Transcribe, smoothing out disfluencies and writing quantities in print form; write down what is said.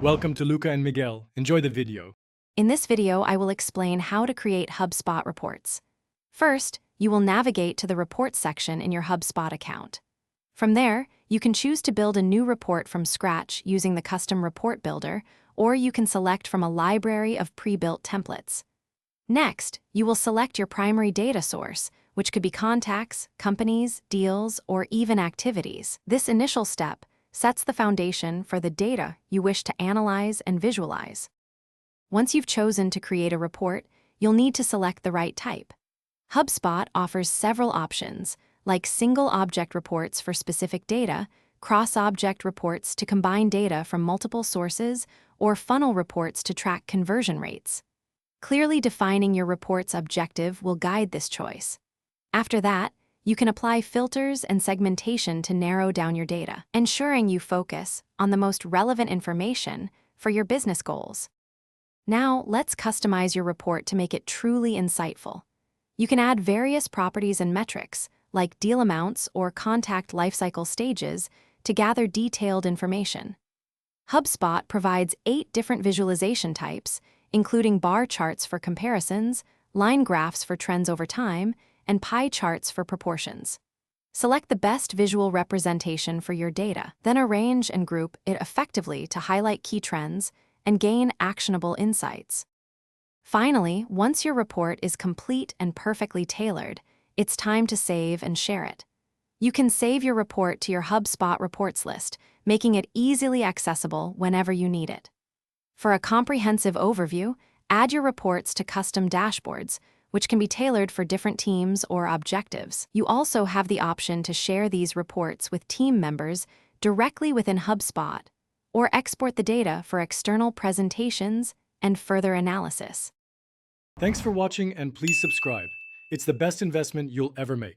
Welcome to Luca and Miguel. Enjoy the video. In this video, I will explain how to create HubSpot reports. First, you will navigate to the Reports section in your HubSpot account. From there, you can choose to build a new report from scratch using the custom report builder, or you can select from a library of pre-built templates. Next, you will select your primary data source, which could be contacts, companies, deals, or even activities. This initial step sets the foundation for the data you wish to analyze and visualize. Once you've chosen to create a report, you'll need to select the right type. HubSpot offers several options, like single object reports for specific data, cross-object reports to combine data from multiple sources, or funnel reports to track conversion rates. Clearly defining your report's objective will guide this choice. After that, you can apply filters and segmentation to narrow down your data, ensuring you focus on the most relevant information for your business goals. Now, let's customize your report to make it truly insightful. You can add various properties and metrics, like deal amounts or contact lifecycle stages, to gather detailed information. HubSpot provides 8 different visualization types, including bar charts for comparisons, line graphs for trends over time, and pie charts for proportions. Select the best visual representation for your data, then arrange and group it effectively to highlight key trends and gain actionable insights. Finally, once your report is complete and perfectly tailored, it's time to save and share it. You can save your report to your HubSpot reports list, making it easily accessible whenever you need it. For a comprehensive overview, add your reports to custom dashboards, which can be tailored for different teams or objectives. You also have the option to share these reports with team members directly within HubSpot, or export the data for external presentations and further analysis. Thanks for watching and please subscribe. It's the best investment you'll ever make.